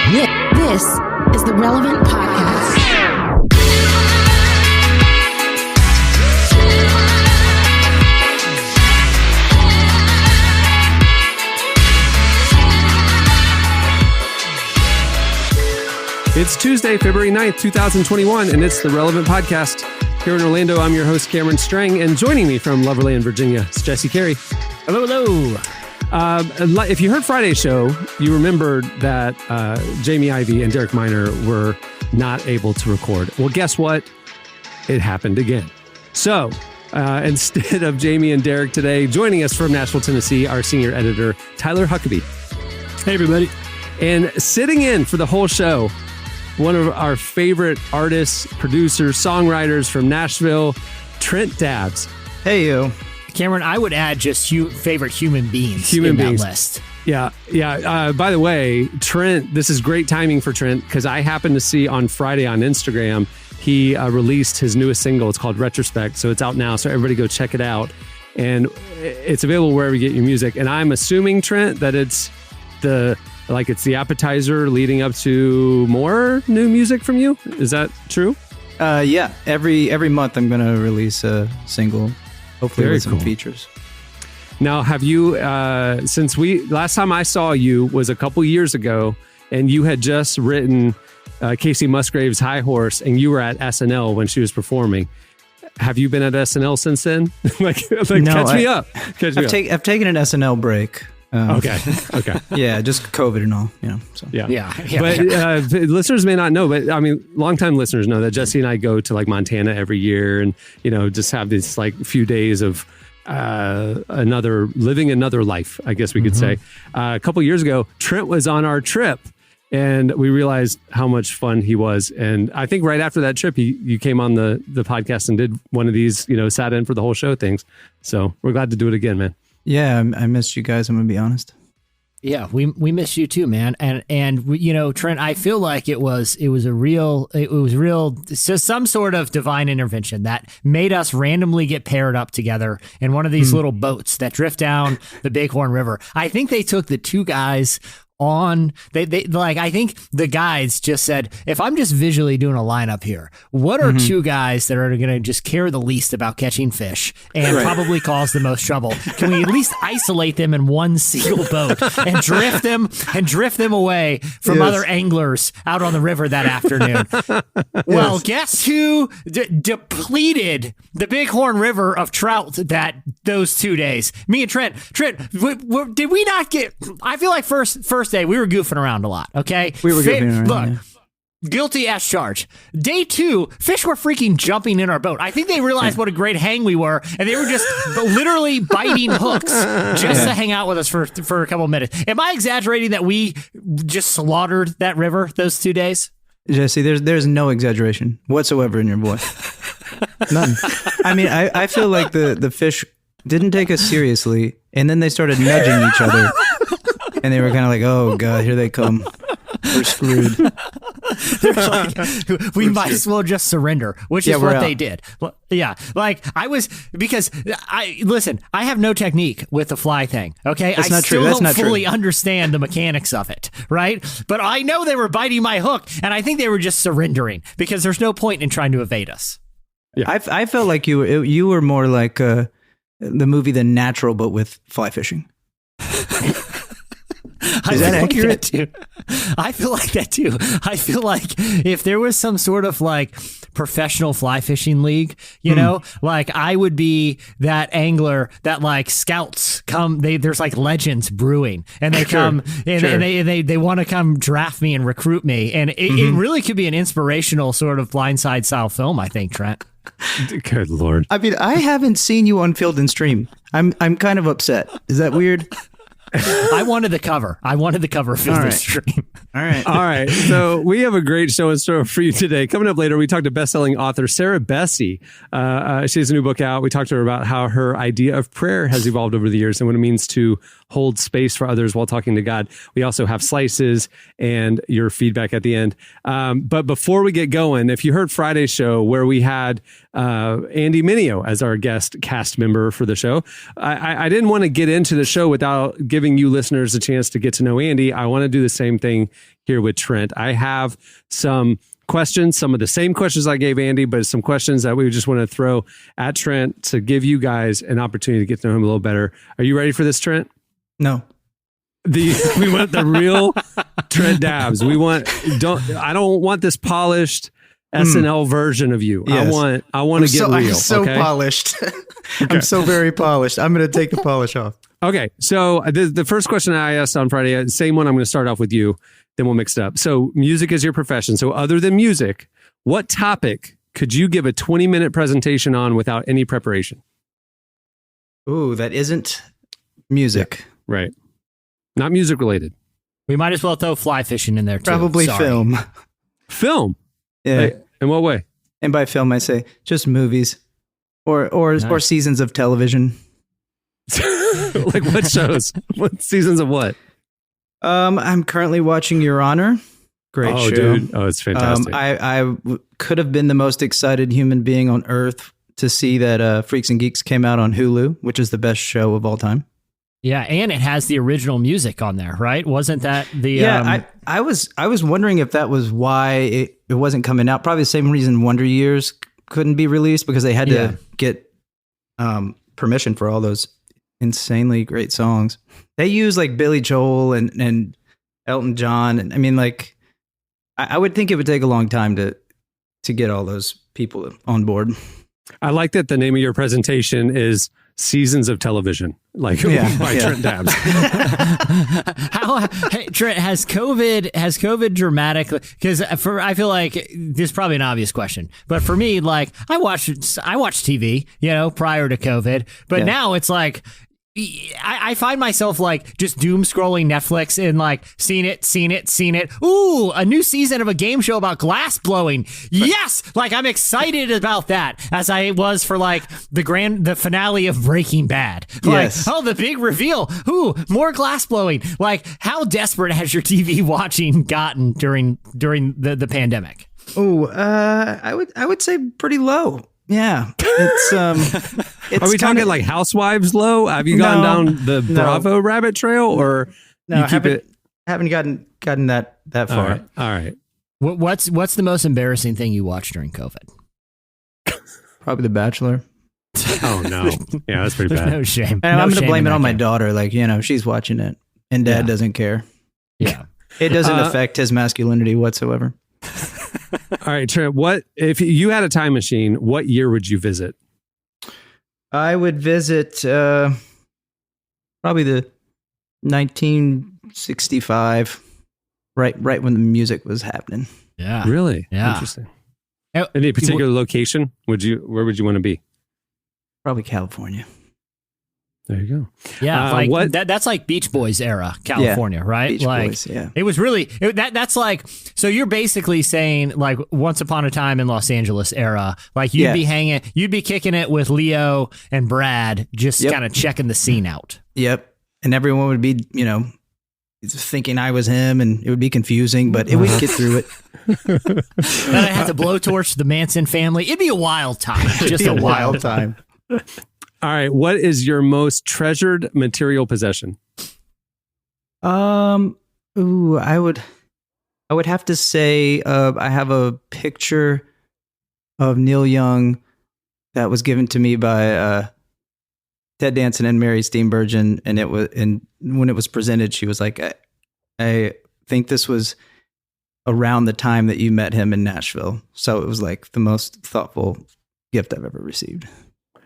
This is the Relevant Podcast. It's Tuesday, February 9th, 2021, and it's the Relevant Podcast. Here in Orlando, I'm your host, Cameron Strang, and joining me from Loverland, Virginia, is Jesse Carey. Hello, hello. If you heard Friday's show, you remembered that Jamie Ivey and Derek Minor were not able to record. Well, guess what? It happened again. So instead of Jamie and Derek today, joining us from Nashville, Tennessee, our senior editor, Tyler Huckabee. Hey, everybody. And sitting in for the whole show, one of our favorite artists, producers, songwriters from Nashville, Trent Dabbs. Hey, you. Cameron, I would add just favorite human beings in that list. Yeah. By the way, Trent, this is great timing for Trent because I happened to see on Friday on Instagram, he released his newest single. It's called Retrospect. So it's out now. So everybody go check it out. And it's available wherever you get your music. And I'm assuming, Trent, that it's the appetizer leading up to more new music from you. Is that true? Yeah. Every month I'm going to release a single, hopefully with some features. Now, have you, since last time I saw you was a couple years ago, and you had just written Casey Musgrave's High Horse, and you were at SNL when she was performing. Have you been at SNL since then? No, catch me up. I've taken an SNL break. Okay. Yeah, just COVID and all, So. Yeah. But listeners may not know, but I mean, longtime listeners know that Jesse and I go to like Montana every year, and just have these like few days of living another life, I guess we could say. A couple years ago, Trent was on our trip, and we realized how much fun he was. And I think right after that trip, you came on the podcast and did one of these, sat in for the whole show things. So we're glad to do it again, man. Yeah, I missed you guys. I'm gonna be honest. Yeah, we miss you too, man. And Trent, I feel like it was some sort of divine intervention that made us randomly get paired up together in one of these little boats that drift down the Bighorn River. I think they took the two guys on I think the guides just said, if I'm just visually doing a lineup here, what are two guys that are going to just care the least about catching fish and probably cause the most trouble? Can we at least isolate them in one single boat and drift them away from other anglers out on the river that afternoon? Well, guess who depleted the Bighorn River of trout those 2 days? Me and Trent, did we not get? I feel like first day we were goofing around a lot. Okay, we were goofing around. Look, guilty as charged. Day 2, fish were freaking jumping in our boat. I think they realized what a great hang we were, and they were just literally biting hooks just to hang out with us for a couple of minutes. Am I exaggerating that we just slaughtered that river those 2 days? Jesse, there's no exaggeration whatsoever in your voice. None. I mean, I feel like the fish didn't take us seriously, and then they started nudging each other. And they were kind of like, oh, God, here they come. We're screwed. They're like, we might as well just surrender, which is what they did. Yeah. Like I have no technique with the fly thing. Okay. That's I not still true. That's don't not fully true. understand the mechanics of it. Right. But I know they were biting my hook, and I think they were just surrendering because there's no point in trying to evade us. Yeah. I felt like you were more like the movie The Natural, but with fly fishing. Is that accurate? Too. I feel like that too. I feel like if there was some sort of like professional fly fishing league, like I would be that angler that like scouts come. There's like legends brewing, and they come and they want to come draft me and recruit me, and it really could be an inspirational sort of Blindside style film. I think, Trent. Good Lord. I mean, I haven't seen you on Field and Stream. I'm kind of upset. Is that weird? I wanted the cover. For the stream. All right. So we have a great show in store for you today. Coming up later, we talked to bestselling author Sarah Bessey. She has a new book out. We talked to her about how her idea of prayer has evolved over the years and what it means to hold space for others while talking to God. We also have slices and your feedback at the end. But before we get going, if you heard Friday's show where we had Andy Mineo as our guest cast member for the show, I didn't want to get into the show without giving you listeners a chance to get to know Andy. I want to do the same thing here with Trent. I have some questions, some of the same questions I gave Andy, but some questions that we just want to throw at Trent to give you guys an opportunity to get to know him a little better. Are you ready for this, Trent? No. We want the real Trent Dabbs. I don't want this polished SNL version of you. Yes. I want to get real. I'm so polished. I'm so very polished. I'm going to take the polish off. Okay. So the first question I asked on Friday, same one. I'm going to start off with you. Then we'll mix it up. So music is your profession. So other than music, what topic could you give a 20-minute presentation on without any preparation? Ooh, that isn't music. Yeah, right. Not music related. We might as well throw fly fishing in there too. Probably Sorry. film. Film? Yeah. Hey, in what way? And by film, I say just movies or seasons of television. Like what shows? What seasons of what? I'm currently watching Your Honor. Great show. Dude. Oh, it's fantastic. I could have been the most excited human being on earth to see that Freaks and Geeks came out on Hulu, which is the best show of all time. Yeah, and it has the original music on there, right? Wasn't that the? Yeah, I was wondering if that was why it wasn't coming out. Probably the same reason Wonder Years couldn't be released, because they had to get permission for all those insanely great songs. They use like Billy Joel and Elton John, and I mean, like, I would think it would take a long time to get all those people on board. I like that the name of your presentation is Seasons of Television, like by Trent Dabbs. Hey, Trent, has COVID dramatically? Because I feel like this is probably an obvious question, but for me, like I watched TV, prior to COVID, but now it's like I find myself like just doom scrolling Netflix and like seen it. Ooh, a new season of a game show about glass blowing. Yes, like I'm excited about that, as I was for like the finale of Breaking Bad. Like, oh, the big reveal. Ooh, more glass blowing. Like, how desperate has your TV watching gotten during the pandemic? Oh, I would say pretty low. Yeah, it's Are we talking like Housewives low? Have you gone down the Bravo rabbit trail, or no? I haven't gotten that far. All right. What's the most embarrassing thing you watched during COVID? Probably The Bachelor. Oh no, yeah, that's pretty bad. No shame. And I'm going to blame it on my game. daughter. Like, she's watching it, and Dad doesn't care. Yeah, it doesn't affect his masculinity whatsoever. All right, Trent, what if you had a time machine, what year would you visit? I would visit probably the 1965, right when the music was happening. Yeah. Really? Yeah. Interesting. Any particular location? Where would you want to be? Probably California. There you go. Yeah, that's like Beach Boys era California, right? Beach like Boys, yeah. It was really that's like, so you're basically saying like Once Upon a Time in Los Angeles era, like you'd be kicking it with Leo and Brad, just kind of checking the scene out. Yep. And everyone would be, thinking I was him, and it would be confusing, but we'd get through it. Then I had to blowtorch the Manson family. It'd be a wild time. Just a wild time. All right. What is your most treasured material possession? I would have to say I have a picture of Neil Young that was given to me by Ted Danson and Mary Steenburgen, and when it was presented, she was like, I think this was around the time that you met him in Nashville. So it was like the most thoughtful gift I've ever received.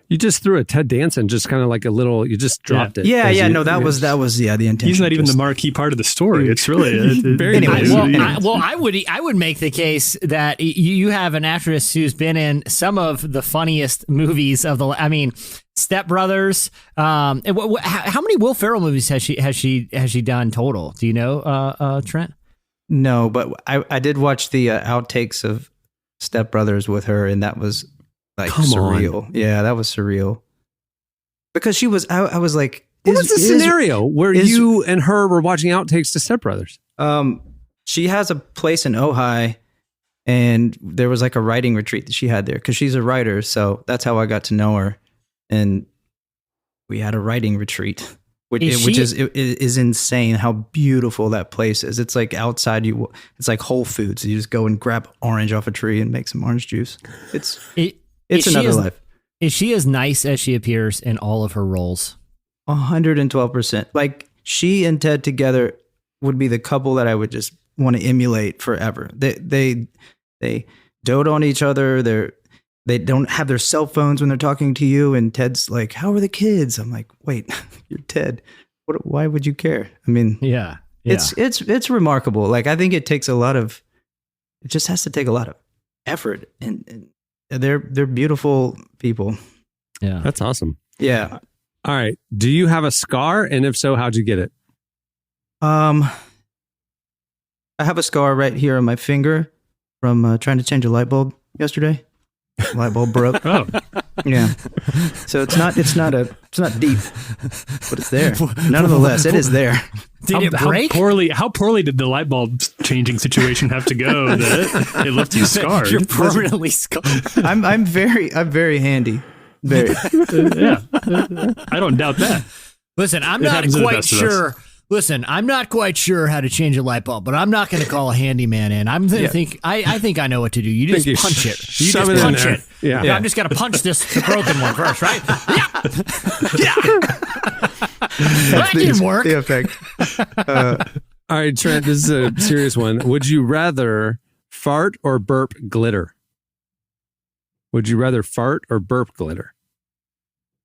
You just threw a Ted Danson, just kind of like a little, you just dropped it. That was the intention. He's not even the marquee part of the story. It's really very nice. I would make the case that you have an actress who's been in some of the funniest movies of Step Brothers. How many Will Ferrell movies has she done total? Do you know, Trent? No, but I did watch the outtakes of Step Brothers with her, and that was like surreal. Yeah, that was surreal. Because she was, I was like, what was the scenario where you and her were watching outtakes to Step Brothers? She has a place in Ojai, and there was like a writing retreat that she had there because she's a writer. So that's how I got to know her. And we had a writing retreat. which is insane how beautiful that place is. It's like outside it's like Whole Foods. You just go and grab orange off a tree and make some orange juice. It's another life. Is she as nice as she appears in all of her roles? 112%. Like she and Ted together would be the couple that I would just want to emulate forever. They dote on each other. They don't have their cell phones when they're talking to you. And Ted's like, "How are the kids?" I'm like, "Wait, you're Ted. Why would you care?" I mean, yeah. It's remarkable. Like I think it just has to take a lot of effort, and they're beautiful people. Yeah, that's awesome. Yeah. All right. Do you have a scar? And if so, how'd you get it? I have a scar right here on my finger from trying to change a light bulb yesterday. Light bulb broke. Oh, yeah. So it's not deep, but it's there. Nonetheless, it is there. Did it break? How poorly did the light bulb changing situation have to go that it left you scarred? You're permanently scarred. I'm very handy. Very. Yeah. I don't doubt that. Listen, I'm not quite sure. Listen, I'm not quite sure how to change a light bulb, but I'm not going to call a handyman in. I'm going to think I know what to do. You just punch it. You just punch it. Yeah. I'm just going to punch this broken one first, right? Yeah. That didn't work. The effect. All right, Trent, this is a serious one. Would you rather fart or burp glitter? Would you rather fart or burp glitter?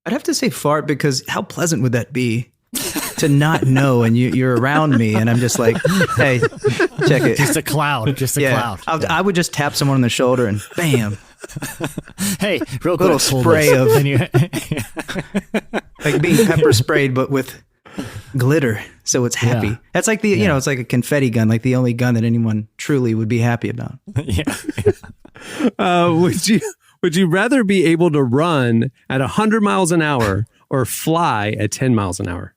I'd have to say fart, because how pleasant would that be? To not know, and you're around me, and I'm just like, "Hey, check it." Just a cloud. Cloud. I would just tap someone on the shoulder and bam. Hey, real little quick, spray of like being pepper sprayed, but with glitter, so it's happy. Yeah. That's like it's like a confetti gun, like the only gun that anyone truly would be happy about. Yeah. Would you rather be able to run at 100 miles an hour or fly at 10 miles an hour?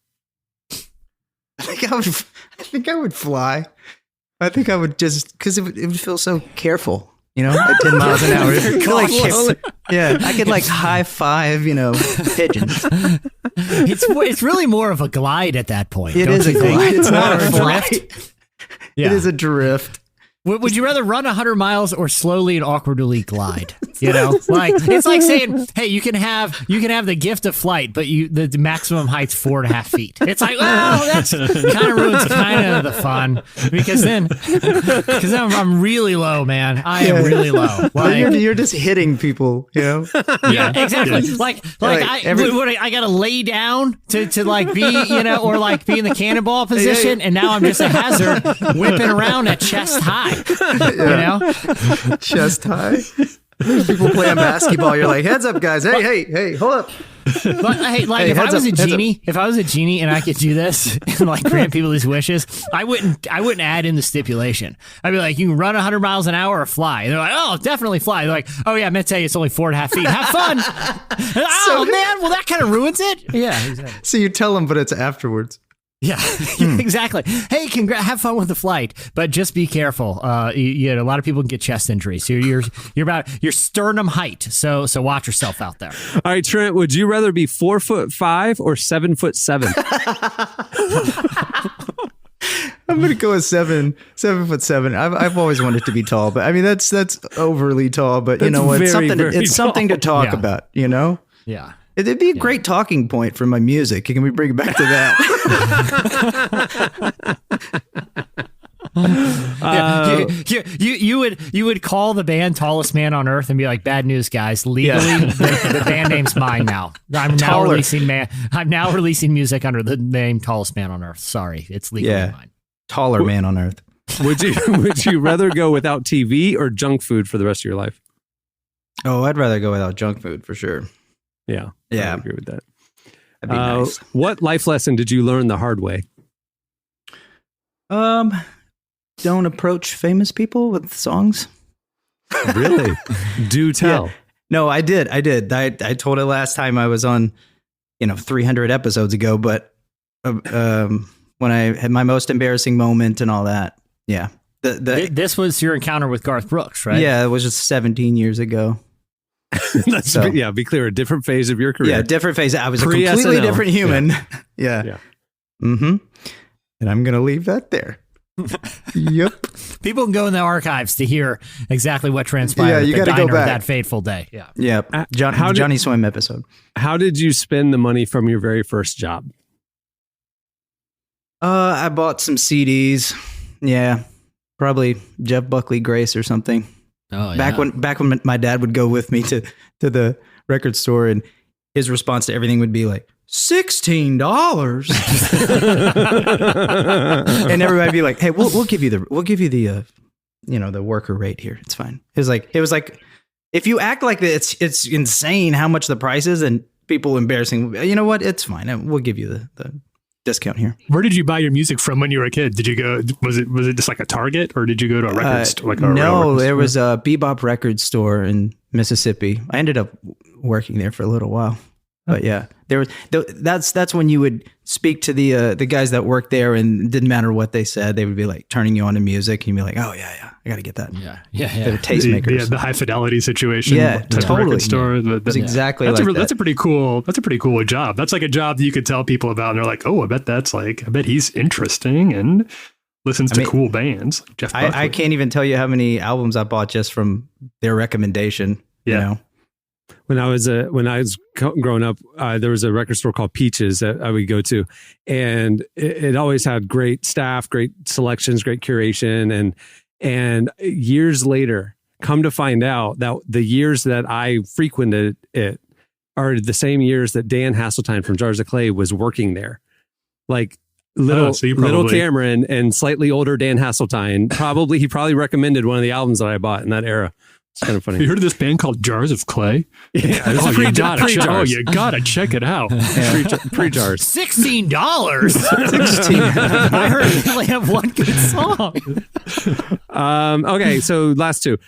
I think I would fly. I think I would just, because it would feel so careful, at 10 miles an hour. I could like high five, pigeons. It's really more of a glide at that point. It is a glide. It's not a drift. Yeah. It is a drift. Would you rather run 100 miles or slowly and awkwardly glide? Like it's like saying, "Hey, you can have the gift of flight, but the maximum height's 4.5 feet." It's like, that's kind of ruins kind of the fun, because then I'm really low, man. I am really low. Like, you're just hitting people, Yeah, exactly. I gotta lay down to like be, or like be in the cannonball position, and now I'm just a hazard whipping around at chest high. Chest high. People playing basketball, you're like, "Heads up, guys! Hey, hold up!" If I was a genie and I could do this and like grant people these wishes, I wouldn't add in the stipulation. I'd be like, "You can run 100 miles an hour or fly." And they're like, "Oh, definitely fly." They're like, "Oh yeah, I meant to tell you it's only 4.5 feet. Have fun." Man, well that kind of ruins it. Yeah, exactly. So you tell them, but it's afterwards. Yeah, exactly. Hey, have fun with the flight, but just be careful. A lot of people can get chest injuries. So you're about your sternum height. So watch yourself out there. All right, Trent, would you rather be 4'5" or 7'7"? I'm gonna go with 7'7". I've always wanted to be tall, but I mean that's overly tall. But you know what? It's something to talk about. Yeah. It'd be a great talking point for my music. Can we bring it back to that? You would call the band Tallest Man on Earth and be like, "Bad news, guys. Legally, the band name's mine now. I'm now releasing music under the name Tallest Man on Earth. Sorry, it's legally mine." Taller man on Earth. Would you rather go without TV or junk food for the rest of your life? Oh, I'd rather go without junk food for sure. Yeah, I agree with that. That'd be nice. What life lesson did you learn the hard way? Don't approach famous people with songs. Really? Do tell. Yeah. No, I did. I told it last time I was on, 300 episodes ago, but when I had my most embarrassing moment and all that. Yeah. This was your encounter with Garth Brooks, right? Yeah, it was just 17 years ago. Be clear, a different phase of your career. Yeah, different phase. I was a completely different human. Yeah. Mm-hmm. And I'm going to leave that there. Yep. People can go in the archives to hear exactly what transpired you at the gotta go diner back. that fateful day. Yeah. Yeah. Johnny Swim episode. How did you spend the money from your very first job? I bought some CDs. Yeah. Probably Jeff Buckley Grace or something. Oh, yeah. Back when my dad would go with me to the record store, and his response to everything would be like, $16. And everybody be like, hey, we'll give you the the worker rate here. It's fine. It was like if you act like that, it's insane how much the price is, and people embarrassing. You know what? It's fine. We'll give you the discount here. Where did you buy your music from when you were a kid? Did you go? Was it just like a Target, or did you go to a record store? No, there was a Bebop record store in Mississippi. I ended up working there for a little while. But yeah, that's when you would speak to the guys that worked there, and it didn't matter what they said, they would be like turning you on to music, and you'd be like, oh yeah, I got to get that. Yeah. They're tastemakers. The high fidelity situation. Yeah, totally. Record store. That's exactly that's like that. That's a pretty cool job. That's like a job that you could tell people about, and they're like, oh, I bet he's interesting and listens to cool bands. Jeff Buckley. I can't even tell you how many albums I bought just from their recommendation. Yeah. You know? When I was growing up, there was a record store called Peaches that I would go to, and it always had great staff, great selections, great curation, and years later, come to find out that the years that I frequented it are the same years that Dan Hasseltine from Jars of Clay was working there. Like little Cameron and slightly older Dan Hasseltine, he probably recommended one of the albums that I bought in that era. It's kind of funny. You heard of this band called Jars of Clay? Yeah, you gotta check it out. Pre-Jars. $16. I heard they only have one good song. Okay, so last two.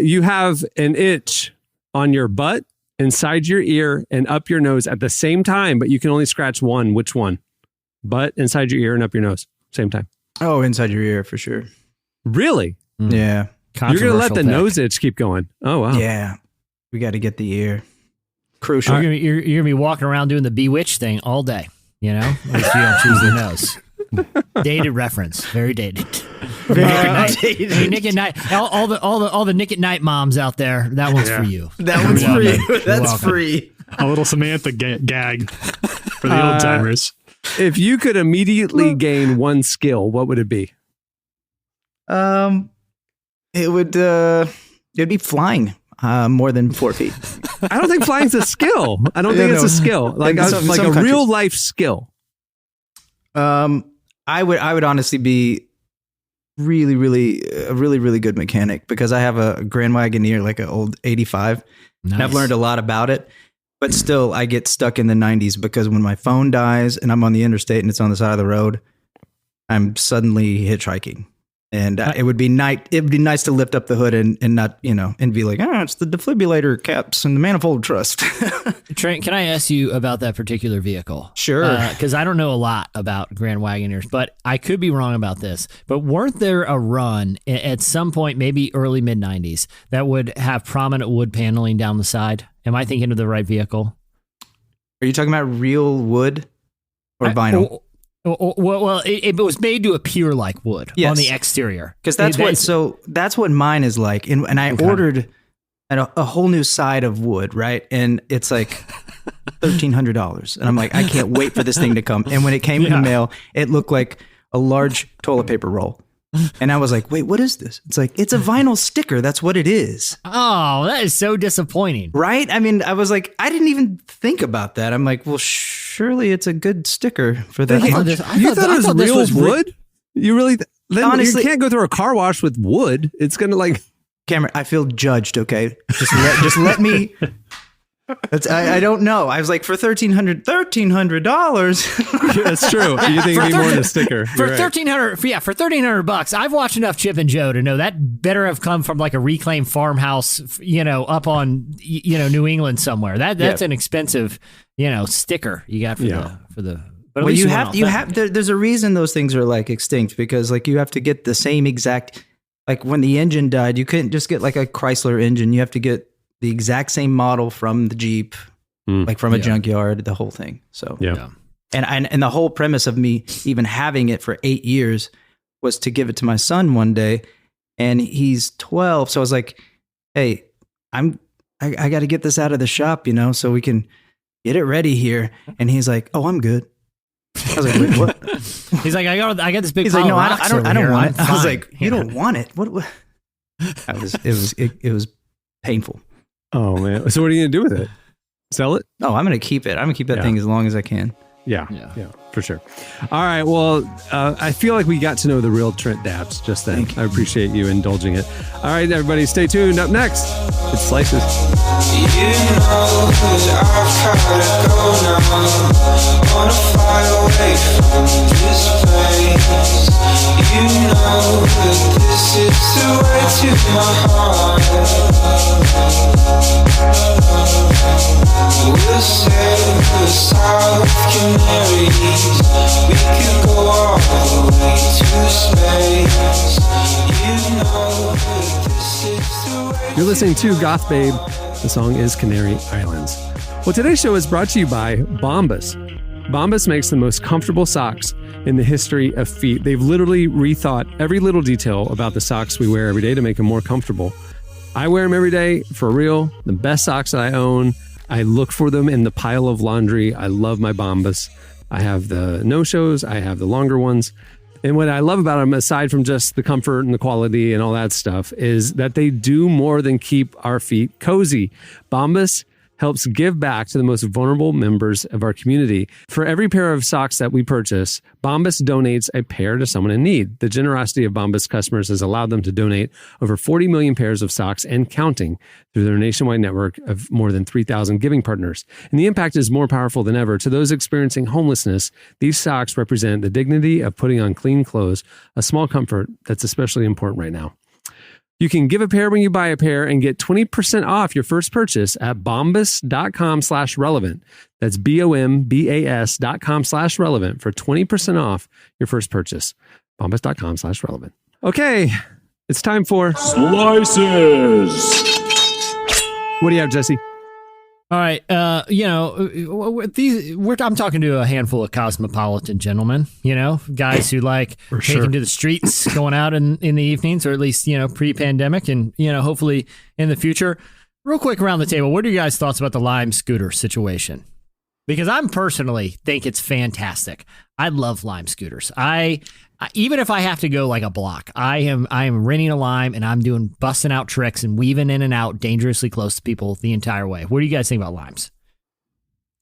You have an itch on your butt, inside your ear, and up your nose at the same time, but you can only scratch one. Which one? Butt, inside your ear, and up your nose, same time. Oh, inside your ear for sure. Really? Mm. Yeah. You're going to let the nose itch keep going. Oh, wow. Yeah. We got to get the ear. Crucial. You're going to be walking around doing the Bewitched thing all day, you know? If you don't choose the nose. Dated reference. Very dated. Dated. Hey, Nick at Night. All the Nick at Night moms out there, that one's for you. That one's for you. That's free. A little Samantha gag for the old timers. If you could immediately gain one skill, what would it be? It'd be flying more than 4 feet. I don't think flying's a skill. I don't think it's a skill. Like a real life skill. I would honestly be a really good mechanic, because I have a Grand Wagoneer, like an old 85. Nice. And I've learned a lot about it, but still I get stuck in the 90s, because when my phone dies and I'm on the interstate and it's on the side of the road, I'm suddenly hitchhiking. And it would be nice to lift up the hood and not, and be like, it's the defibrillator caps and the manifold truss. Trent, can I ask you about that particular vehicle? Sure. Because I don't know a lot about Grand Wagoneers, but I could be wrong about this. But weren't there a run at some point, maybe early mid-90s, that would have prominent wood paneling down the side? Am I thinking of the right vehicle? Are you talking about real wood or vinyl? Well, it was made to appear like wood on the exterior. Because that's what mine is like. And I ordered a whole new side of wood, right? And it's like $1,300. And I'm like, I can't wait for this thing to come. And when it came in the mail, it looked like a large toilet paper roll. And I was like, wait, what is this? It's like, it's a vinyl sticker. That's what it is. Oh, that is so disappointing. Right? I mean, I was like, I didn't even think about that. I'm like, well, surely it's a good sticker for that. You thought it was real wood? You really? Honestly, you can't go through a car wash with wood. It's going to like... Cameron, I feel judged, okay? Just let me... I don't know. I was like, for $1,300. Yeah, that's true. You think it'd be more than a sticker. For $1,300, for $1,300, I've watched enough Chip and Jo to know that better have come from like a reclaimed farmhouse, up on New England somewhere. That's an expensive, sticker you got for the. But well, you have. There's a reason those things are like extinct, because like you have to get the same exact. Like when the engine died, you couldn't just get like a Chrysler engine. You have to get the exact same model from the Jeep, like from a junkyard, the whole thing. So yeah. And the whole premise of me even having it for 8 years was to give it to my son one day, and he's 12. So I was like, hey, I got to get this out of the shop, so we can get it ready here. And he's like, oh, I'm good. I was like, wait, what? He's like, I got this big. He's pile like, no, of I rocks don't over here. want I'm it. I was fine." like, you don't want it. What? It was painful. Oh man. So what are you gonna do with it? Sell it? Oh, I'm gonna keep it. I'm gonna keep that thing as long as I can. Yeah, for sure. All right. Well, I feel like we got to know the real Trent Dabbs just then. I appreciate you indulging it. All right, everybody, stay tuned. Up next, it's Slices. You know that I've gotta go now. Wanna fly away from this place. You know that this is the way to my heart. We'll sail the South Canaries. We could go all the way to space. You know that this is the way. You're listening to Goth Babe. The song is Canary Islands. Well, today's show is brought to you by Bombas. Bombas makes the most comfortable socks in the history of feet. They've literally rethought every little detail about the socks we wear every day to make them more comfortable. I wear them every day, for real. The best socks that I own. I look for them in the pile of laundry. I love my Bombas. I have the no-shows. I have the longer ones. And what I love about them, aside from just the comfort and the quality and all that stuff, is that they do more than keep our feet cozy. Bombas helps give back to the most vulnerable members of our community. For every pair of socks that we purchase, Bombas donates a pair to someone in need. The generosity of Bombas customers has allowed them to donate over 40 million pairs of socks and counting through their nationwide network of more than 3,000 giving partners. And the impact is more powerful than ever. To those experiencing homelessness, these socks represent the dignity of putting on clean clothes, a small comfort that's especially important right now. You can give a pair when you buy a pair and get 20% off your first purchase at bombas.com/relevant. That's BOMBAS.com/relevant for 20% off your first purchase. Bombas.com/relevant. Okay, it's time for Slices. What do you have, Jesse? All right, I'm talking to a handful of cosmopolitan gentlemen, guys who like taking to the streets, going out in the evenings, or at least, pre-pandemic and, hopefully in the future. Real quick around the table, what are your guys' thoughts about the Lime scooter situation? Because I personally think it's fantastic. I love Lime scooters. Even if I have to go like a block, I am renting a Lime and I'm busting out tricks and weaving in and out dangerously close to people the entire way. What do you guys think about Limes?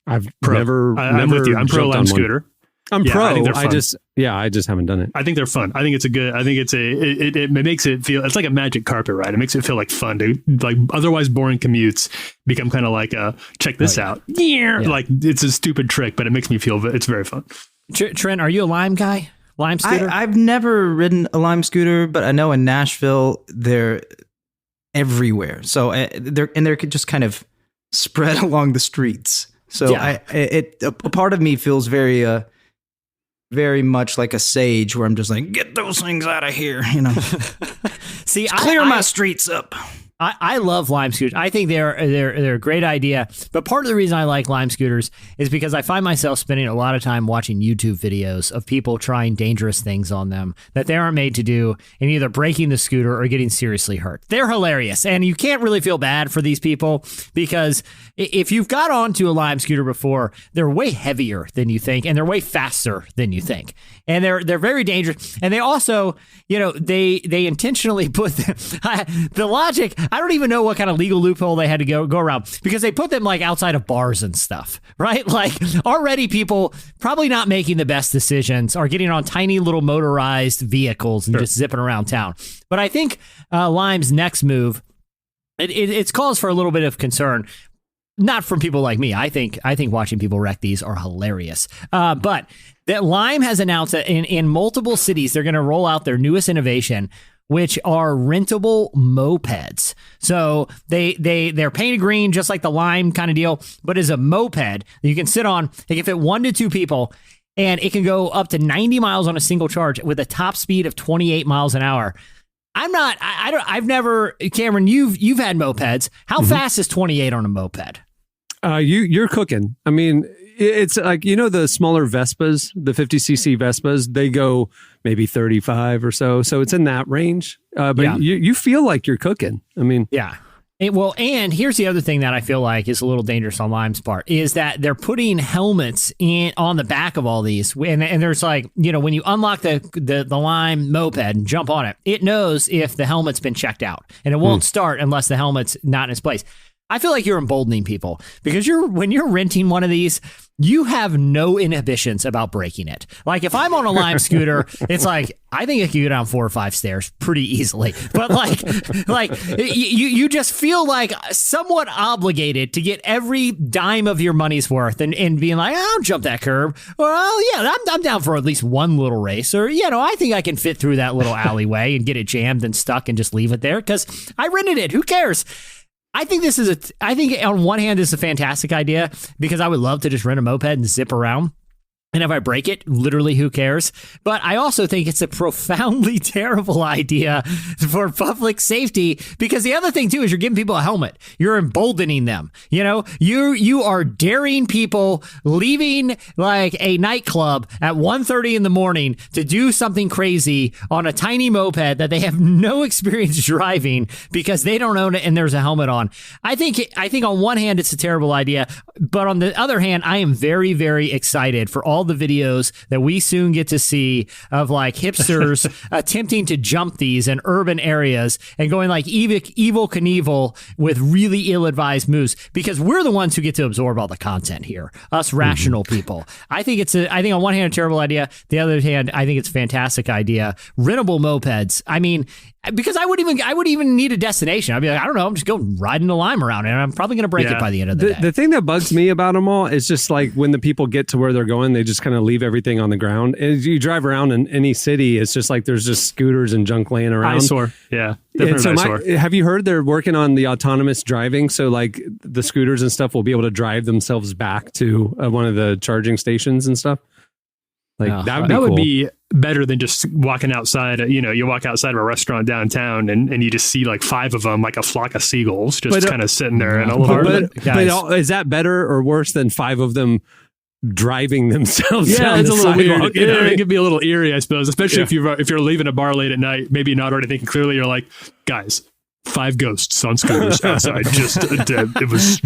I'm with you. I'm pro Lime scooter. I'm pro. I just haven't done it. I think they're fun. I think it makes it feel, it's like a magic carpet ride. It makes it feel like fun to, like, otherwise boring commutes become kind of like check this out. Yeah. Like, it's a stupid trick, but it makes me feel it's very fun. Trent, are you a Lime guy? Lime scooter? I've never ridden a Lime scooter, but I know in Nashville they're everywhere. So they're just kind of spread along the streets. So a part of me feels very much like a sage, where I'm just like, get those things out of here, See, clear my streets up. I love Lime scooters. I think they're a great idea. But part of the reason I like Lime scooters is because I find myself spending a lot of time watching YouTube videos of people trying dangerous things on them that they aren't made to do, and either breaking the scooter or getting seriously hurt. They're hilarious. And you can't really feel bad for these people, because if you've got onto a Lime scooter before, they're way heavier than you think, and they're way faster than you think. And they're very dangerous. And they also, they intentionally put the logic. I don't even know what kind of legal loophole they had to go around, because they put them like outside of bars and stuff, right? Like, already people probably not making the best decisions are getting on tiny little motorized vehicles and just zipping around town. But I think Lime's next move, it's cause for a little bit of concern. Not from people like me. I think watching people wreck these are hilarious. But that Lime has announced that in multiple cities, they're going to roll out their newest innovation, which are rentable mopeds. So they're painted green, just like the Lime kind of deal, but as a moped that you can sit on. They can fit 1 to 2 people, and it can go up to 90 miles on a single charge with a top speed of 28 miles an hour. I've never, Cameron, you've had mopeds. How fast is 28 on a moped? You're cooking. I mean, It's like, the smaller Vespas, the 50cc Vespas, they go maybe 35 or so. So it's in that range. But you feel like you're cooking. I mean, yeah. And here's the other thing that I feel like is a little dangerous on Lime's part is that they're putting helmets on the back of all these. And there's like, when you unlock the Lime moped and jump on it, it knows if the helmet's been checked out and it won't start unless the helmet's not in its place. I feel like you're emboldening people because when you're renting one of these, you have no inhibitions about breaking it. Like if I'm on a Lime scooter, it's like, I think I could go down 4 or 5 stairs pretty easily. But like you just feel like somewhat obligated to get every dime of your money's worth and being like, I'll jump that curb. Well, yeah, I'm down for at least one little race. Or, I think I can fit through that little alleyway and get it jammed and stuck and just leave it there because I rented it. Who cares? I think I think on one hand, this is a fantastic idea because I would love to just rent a moped and zip around. And if I break it, literally, who cares? But I also think it's a profoundly terrible idea for public safety because the other thing, too, is you're giving people a helmet. You're emboldening them. You are daring people leaving like a nightclub at 1:30 in the morning to do something crazy on a tiny moped that they have no experience driving because they don't own it and there's a helmet on. I think on one hand, it's a terrible idea. But on the other hand, I am very, very excited for all the videos that we soon get to see of like hipsters attempting to jump these in urban areas and going like evil Knievel with really ill-advised moves because we're the ones who get to absorb all the content here, us rational people. I think on one hand a terrible idea, the other hand I think it's a fantastic idea. Rentable mopeds. I mean, because I would even need a destination. I'd be like, I don't know, I'm just going riding a Lime around and I'm probably going to break it by the end of the day. The thing that bugs me about them all is just like when the people get to where they're going, they just kind of leave everything on the ground. As you drive around in any city, it's just like there's just scooters and junk laying around. Eyesore. Yeah. And so have you heard they're working on the autonomous driving? So like the scooters and stuff will be able to drive themselves back to one of the charging stations and stuff. Like that would be better than just walking outside. You walk outside of a restaurant downtown and you just see like 5 of them, like a flock of seagulls, just kind of sitting there in a little. But is that better or worse than 5 of them driving themselves? Yeah, it's a little sidewalk? weird. It could be a little eerie, I suppose, especially if you're leaving a bar late at night, maybe not already thinking clearly. You're like, guys, 5 ghosts on scooters outside. It was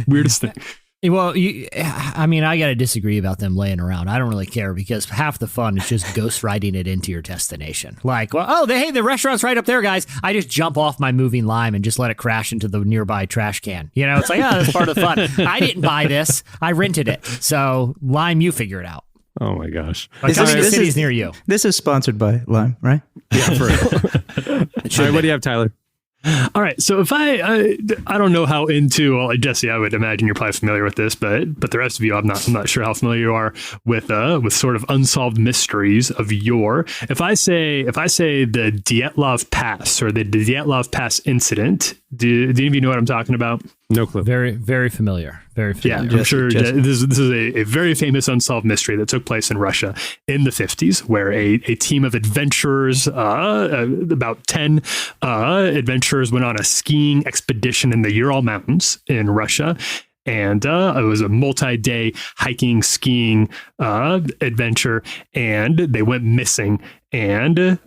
weirdest thing. Well, I got to disagree about them laying around. I don't really care because half the fun is just ghost riding it into your destination. Like, the restaurant's right up there, guys. I just jump off my moving Lime and just let it crash into the nearby trash can. It's like, that's part of the fun. I didn't buy this. I rented it. So, Lime, you figure it out. Oh, my gosh. This is near you. This is sponsored by Lime, right? Yeah, for real. All right, what do you have, Tyler? All right. So if I don't know how into, Jesse, I would imagine you're probably familiar with this, but the rest of you, I'm not sure how familiar you are with sort of unsolved mysteries of yore. If I say the Dyatlov Pass or the Dyatlov Pass incident, do any of you know what I'm talking about? No clue. Very, very familiar. Very familiar. Yeah, I'm sure this is a very famous unsolved mystery that took place in Russia in the 50s, where a team of adventurers, about 10 adventurers, went on a skiing expedition in the Ural Mountains in Russia. And it was a multi-day hiking, skiing adventure, and they went missing. And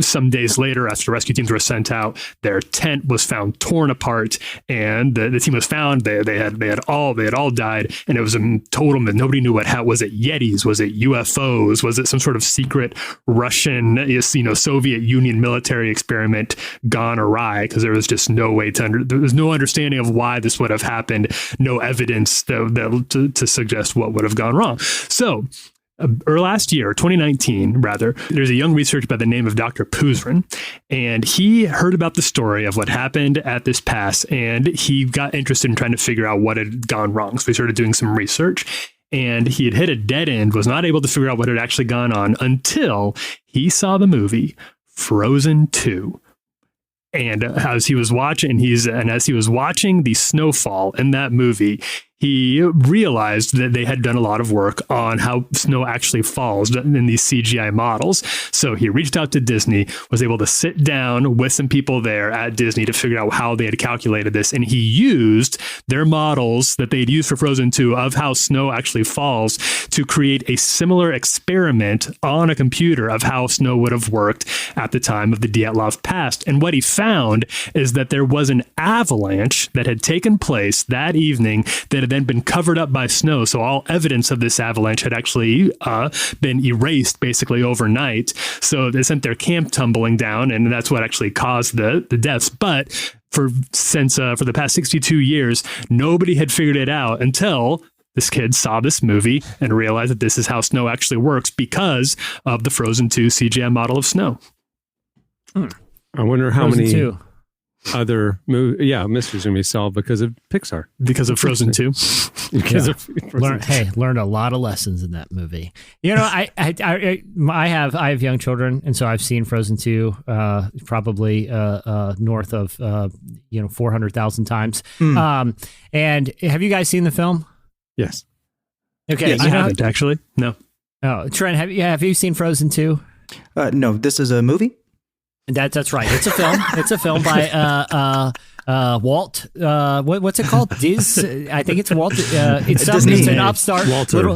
some days later, after rescue teams were sent out, their tent was found torn apart, and the team was found. They had all died, and it was a total. Nobody knew was it Yetis? Was it UFOs? Was it some sort of secret Russian, Soviet Union military experiment gone awry? Because there was just no way there was no understanding of why this would have happened. No evidence to suggest what would have gone wrong. So. Last year, 2019, rather, there's a young researcher by the name of Dr. Puzrin, and he heard about the story of what happened at this pass, and he got interested in trying to figure out what had gone wrong. So he started doing some research, and he had hit a dead end, was not able to figure out what had actually gone on until he saw the movie Frozen 2. And as he was watching the snowfall in that movie, he realized that they had done a lot of work on how snow actually falls in these CGI models. So he reached out to Disney, was able to sit down with some people there at Disney to figure out how they had calculated this. And he used their models that they'd used for Frozen 2 of how snow actually falls to create a similar experiment on a computer of how snow would have worked at the time of the Dyatlov Pass. And what he found is that there was an avalanche that had taken place that evening that had then been covered up by snow. So all evidence of this avalanche had actually been erased basically overnight. So they sent their camp tumbling down, and that's what actually caused the deaths. But for the past 62 years, nobody had figured it out until this kid saw this movie and realized that this is how snow actually works because of the Frozen 2 CGI model of snow. I wonder how Frozen many 2. other mysteries going to be solved because of Pixar. Because of Frozen 2. Because of Learned a lot of lessons in that movie. You know, I have young children, and so I've seen Frozen 2 probably north of 400,000 times. And have you guys seen the film? Yes. Okay, I haven't actually. No. Oh, Trent, have you seen Frozen 2? No, this is a movie? That's right. It's a film. It's a film by Walt. What's it called? I think it's Walt. It's an upstart.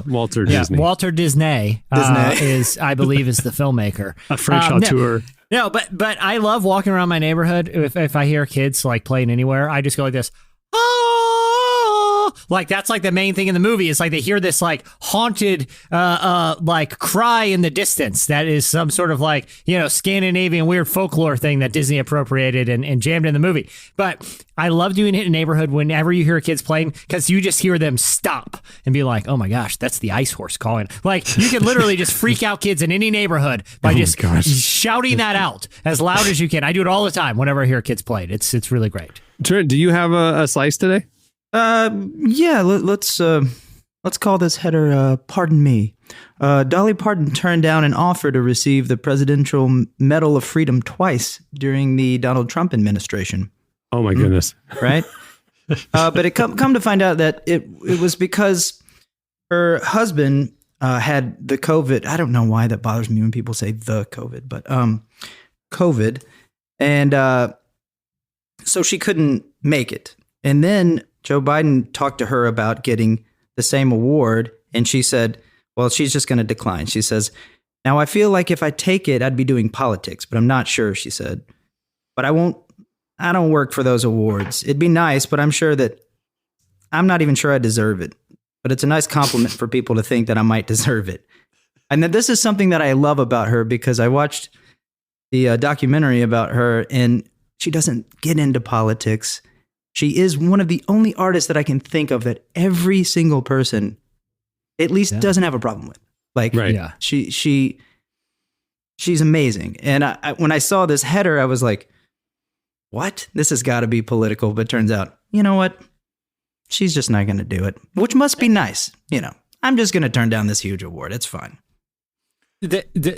Walter Disney. Walter Disney is, I believe, is the filmmaker. A French auteur. No, but I love walking around my neighborhood. If I hear kids like playing anywhere, I just go like this. Like that's like the main thing in the movie. It's like they hear this like haunted like cry in the distance. That is some sort of like, Scandinavian weird folklore thing that Disney appropriated and jammed in the movie. But I love doing it in a neighborhood whenever you hear kids playing, because you just hear them stop and be like, oh my gosh, that's the ice horse calling. Like you can literally just freak out kids in any neighborhood by shouting that out as loud as you can. I do it all the time whenever I hear kids play it. It's really great. Trent, do you have a slice today? Yeah, let's call this header, Pardon Me. Dolly Parton turned down an offer to receive the Presidential Medal of Freedom twice during the Donald Trump administration. Oh my goodness. Right? But it come to find out that it was because her husband had the COVID. I don't know why that bothers me when people say the COVID, but COVID. And so she couldn't make it. And then Joe Biden talked to her about getting the same award, and she said, well, she's just going to decline. She says, now I feel like if I take it, I'd be doing politics, but I'm not sure, she said. But I don't work for those awards. It'd be nice, but I'm not even sure I deserve it. But it's a nice compliment for people to think that I might deserve it. And that this is something that I love about her, because I watched the documentary about her, and she doesn't get into politics. She is one of the only artists that I can think of that every single person at least doesn't have a problem with. Like, she's amazing. And when I saw this header, I was like, what? This has got to be political. But turns out, you know what? She's just not going to do it, which must be nice. I'm just going to turn down this huge award. It's fine.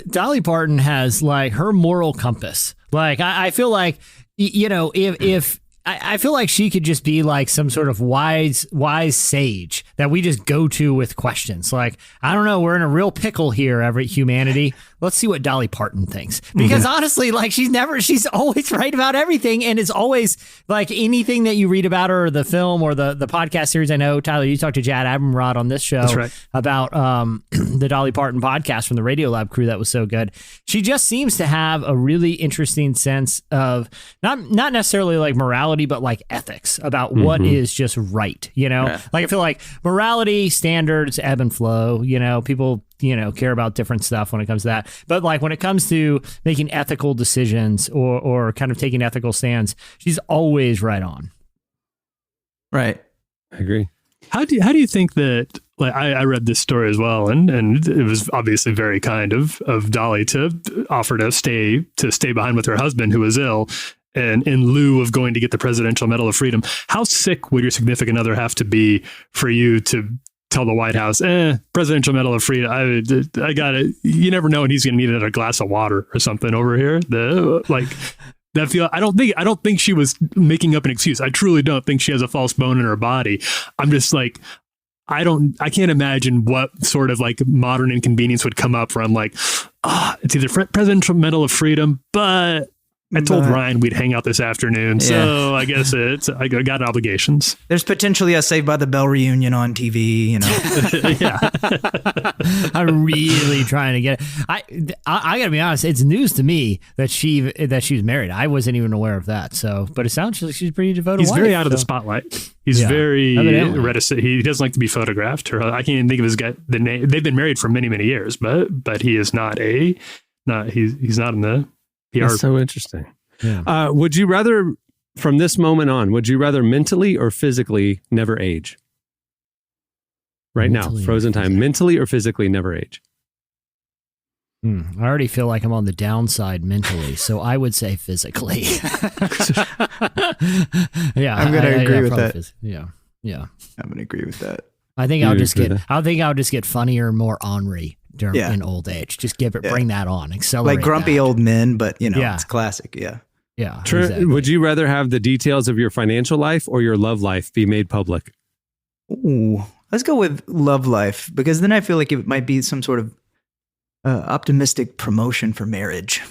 Dolly Parton has like her moral compass. Like, I feel like, if I feel like she could just be like some sort of wise sage that we just go to with questions. Like, I don't know, we're in a real pickle here, humanity. Let's see what Dolly Parton thinks. Because honestly, like she's always right about everything, and is always like anything that you read about her, or the film or the podcast series. I know, Tyler, you talked to Jad Abumrad on this show about the Dolly Parton podcast from the Radiolab crew that was so good. She just seems to have a really interesting sense of not necessarily like morality, but like ethics about what is just right. Like I feel like morality standards ebb and flow. People care about different stuff when it comes to that. But like when it comes to making ethical decisions or kind of taking ethical stands, she's always right on. Right. I agree. How do you think that, like, I read this story as well, and it was obviously very kind of Dolly to offer to stay behind with her husband who was ill, and in lieu of going to get the Presidential Medal of Freedom. How sick would your significant other have to be for you to tell the White House, Presidential Medal of Freedom, I got it. You never know when he's going to need a glass of water or something over here. I don't think she was making up an excuse. I truly don't think she has a false bone in her body. I'm just like, I can't imagine what sort of like modern inconvenience would come up where I'm like, it's either Presidential Medal of Freedom, but I told Ryan we'd hang out this afternoon, so I guess I got obligations. There's potentially a Saved by the Bell reunion on TV, you know. Yeah. I'm really trying to get it. I gotta be honest, it's news to me that she was married. I wasn't even aware of that. So, but it sounds like she's a pretty devoted. He's wife, very out of the spotlight. He's very reticent. He doesn't like to be photographed. Or I can't even think of his the name. They've been married for many, many years, but he is not he's not in the PR. That's so interesting. Yeah. Would you rather, from this moment on, would you rather mentally or physically never age? Right Mentally now, frozen time. Mentally or physically never age? I already feel like I'm on the downside mentally, so I would say physically. Yeah, I'm going to agree with that. Yeah. I'm going to agree with that. I think I'll just get funnier, more ornery in old age. Just bring that on, accelerate. Like grumpy that. old men, but it's classic. Yeah. Yeah. Trent, exactly. would you rather have the details of your financial life or your love life be made public? Ooh, let's go with love life, because then I feel like it might be some sort of optimistic promotion for marriage.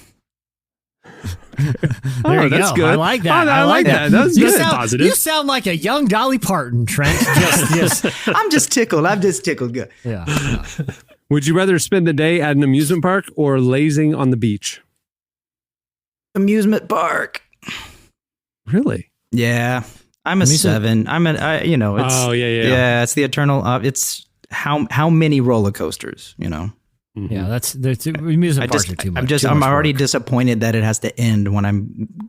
There you that's go. good. I like that. I like that. That's good. Positive. You sound like a young Dolly Parton, Trent. Just I'm just tickled. Good. yeah. Would you rather spend the day at an amusement park or lazing on the beach? Amusement park. Really? Yeah. I'm a 7. It's Yeah, it's the eternal it's how many roller coasters, you know. Mm-hmm. Yeah, that's amusement parks are too much. I'm already disappointed that it has to end when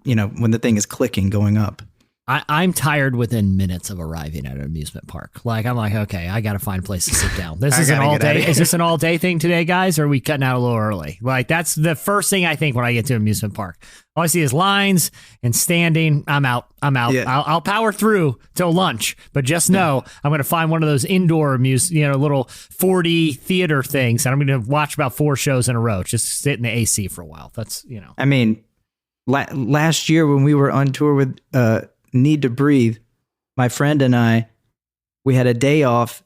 when the thing is clicking going up. I'm tired within minutes of arriving at an amusement park. Like, I'm like, okay, I got to find a place to sit down. This is an all day. Is this an all day thing today, guys? Or are we cutting out a little early? Like, that's the first thing I think when I get to an amusement park. All I see is lines and standing. I'm out. Yeah. I'll power through till lunch, but just know I'm going to find one of those indoor little 4D theater things, and I'm going to watch about 4 shows in a row. Just sit in the AC for a while. That's I mean, last year when we were on tour with Need to Breathe, my friend and we had a day off,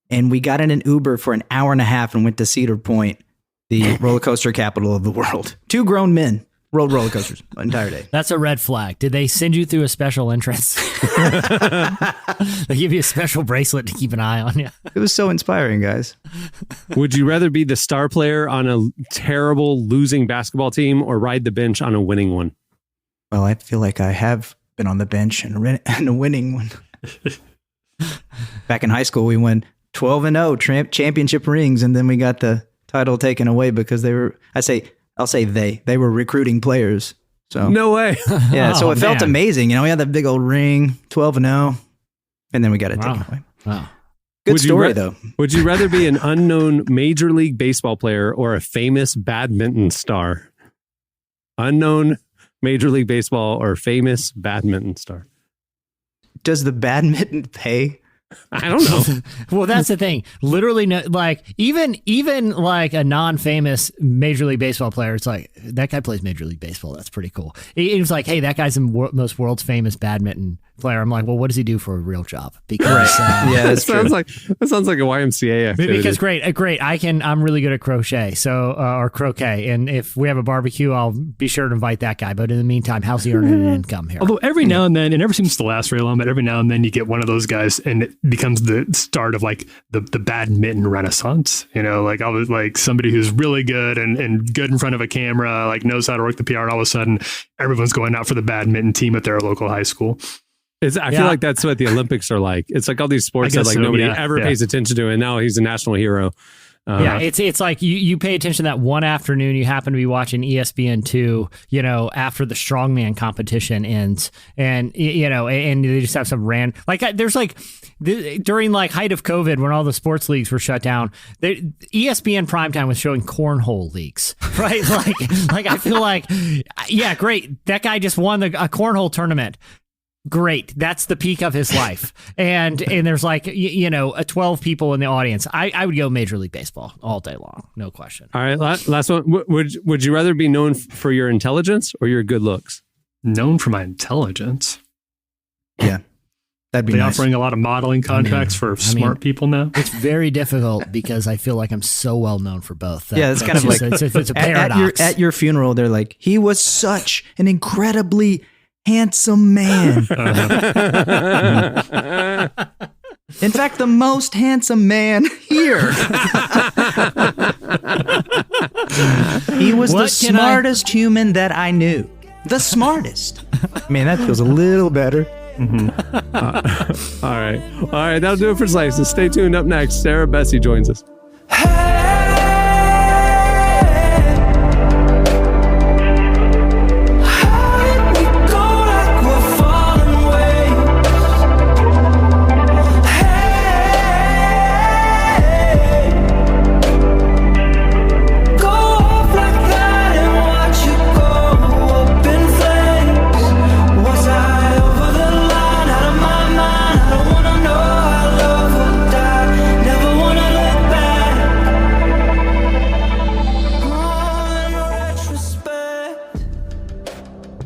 and we got in an Uber for an hour and a half and went to Cedar Point, the roller coaster capital of the world. 2 grown men rode roller coasters the entire day. That's a red flag. Did they send you through a special entrance? They give you a special bracelet to keep an eye on you. It was so inspiring, guys. Would you rather be the star player on a terrible losing basketball team or ride the bench on a winning one? Well, I feel like I have been on the bench and a winning one. Back in high school, we won 12-0 championship rings, and then we got the title taken away because they were. I'll say they were recruiting players. So No way. yeah, so it felt man. amazing. We had that big old ring, 12-0, and then we got it taken away. Wow. Good story though. Would you rather be an unknown Major League Baseball player or a famous badminton star? Unknown Major League Baseball or famous badminton star? Does the badminton pay? I don't know. Well, that's the thing. Literally, even like a non-famous Major League Baseball player, it's like, that guy plays Major League Baseball. That's pretty cool. It was like, hey, that guy's the most world's famous badminton player. I'm like, well, what does he do for a real job? Because Yeah, that sounds like a YMCA activity. because great. I'm really good at crochet, or croquet, and if we have a barbecue, I'll be sure to invite that guy. But in the meantime, how's he earning an income here? Although every now and then, it never seems to last very long, but every now and then you get one of those guys, and it becomes the start of like the badminton renaissance. Like I was like somebody who's really good and good in front of a camera, like knows how to work the PR, and all of a sudden everyone's going out for the badminton team at their local high school. I feel like that's what the Olympics are like. It's like all these sports that nobody ever pays attention to, and now he's a national hero. It's like you pay attention that one afternoon you happen to be watching ESPN2, after the strongman competition ends, and and they just have some there's during like height of COVID when all the sports leagues were shut down, ESPN primetime was showing cornhole leagues, right? like I feel like, yeah, great, that guy just won a cornhole tournament. Great. That's the peak of his life. And there's 12 people in the audience. I would go Major League Baseball all day long. No question. All right. Last one. Would you rather be known for your intelligence or your good looks? Known for my intelligence. Yeah. That'd be Are they nice. offering a lot of modeling contracts for smart people now? It's very difficult because I feel like I'm so well known for both. Yeah, it's kind of like it's a paradox. at your funeral. They're like, he was such an incredibly handsome man. In fact, the most handsome man here. He was the smartest human that I knew. The smartest. Man, that feels a little better. All right. That'll do it for Slices. Stay tuned. Up next, Sarah Bessey joins us.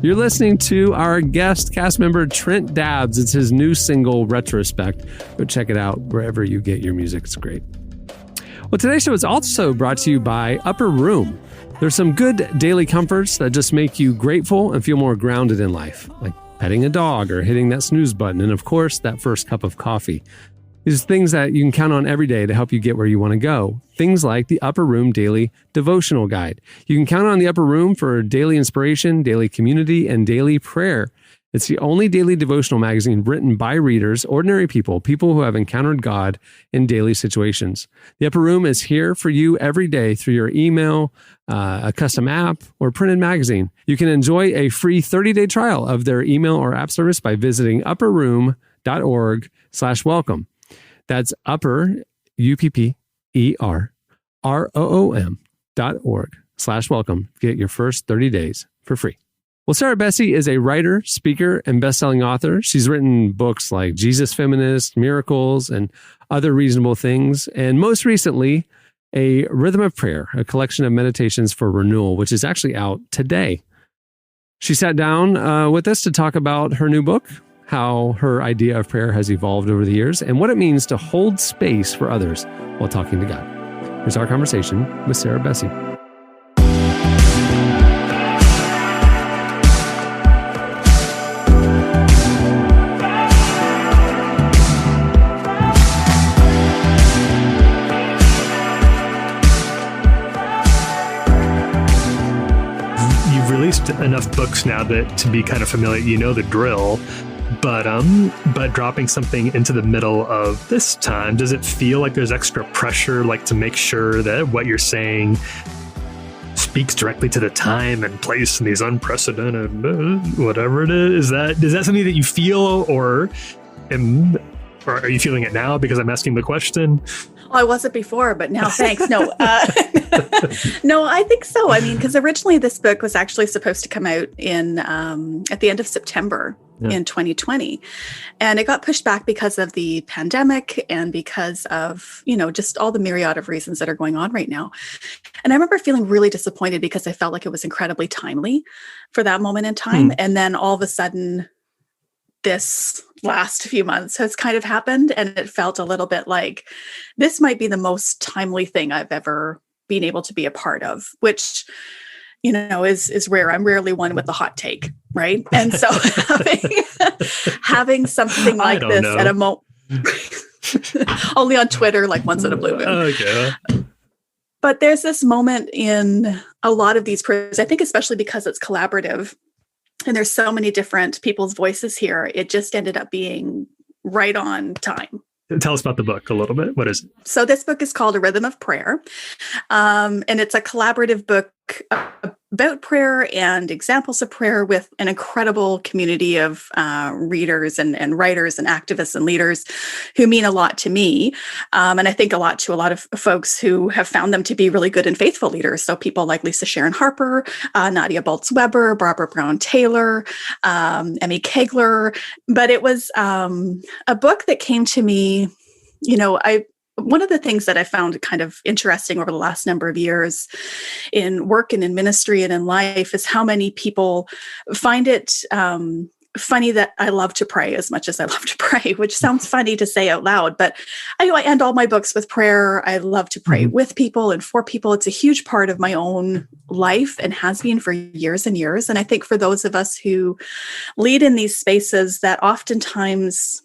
You're listening to our guest cast member, Trent Dabbs. It's his new single, Retrospect. Go check it out wherever you get your music. It's great. Well, today's show is also brought to you by Upper Room. There's some good daily comforts that just make you grateful and feel more grounded in life, like petting a dog or hitting that snooze button, and of course, that first cup of coffee. These are things that you can count on every day to help you get where you want to go. Things like the Upper Room Daily Devotional Guide. You can count on the Upper Room for daily inspiration, daily community, and daily prayer. It's the only daily devotional magazine written by readers, ordinary people who have encountered God in daily situations. The Upper Room is here for you every day through your email, a custom app, or printed magazine. You can enjoy a free 30-day trial of their email or app service by visiting upperroom.org/welcome. That's upper, UPPERROOM.org/welcome. Get your first 30 days for free. Well, Sarah Bessey is a writer, speaker, and best-selling author. She's written books like Jesus Feminist, Miracles, and Other Reasonable Things. And most recently, A Rhythm of Prayer, a collection of meditations for renewal, which is actually out today. She sat down with us to talk about her new book, how her idea of prayer has evolved over the years, and what it means to hold space for others while talking to God. Here's our conversation with Sarah Bessey. You've released enough books now that to be kind of familiar, you know the drill. But dropping something into the middle of this time, does it feel like there's extra pressure, like to make sure that what you're saying speaks directly to the time and place in these unprecedented whatever it is? Is that something that you feel, or are you feeling it now because I'm asking the question? Well, I wasn't before, but now thanks. No, no, I think so. I mean, because originally this book was actually supposed to come out in at the end of September in 2020. And it got pushed back because of the pandemic and because of, just all the myriad of reasons that are going on right now. And I remember feeling really disappointed because I felt like it was incredibly timely for that moment in time. And then all of a sudden, this last few months has kind of happened, and it felt a little bit like this might be the most timely thing I've ever been able to be a part of, which, is rare. I'm rarely one with the hot take, right? And so having something like this at a moment, only on Twitter, like once in a blue moon. Okay. But there's this moment in a lot of these prayers, I think, especially because it's collaborative, and there's so many different people's voices here, it just ended up being right on time. Tell us about the book a little bit. What is it? So this book is called A Rhythm of Prayer. And it's a collaborative book about prayer and examples of prayer with an incredible community of readers and writers and activists and leaders who mean a lot to me. And I think a lot to a lot of folks who have found them to be really good and faithful leaders. So people like Lisa Sharon Harper, Nadia Boltz-Weber, Barbara Brown Taylor, Emmy Kegler. But it was a book that came to me, one of the things that I found kind of interesting over the last number of years in work and in ministry and in life is how many people find it funny that I love to pray as much as I love to pray, which sounds funny to say out loud, but I end all my books with prayer. I love to pray with people and for people. It's a huge part of my own life and has been for years and years. And I think for those of us who lead in these spaces, that oftentimes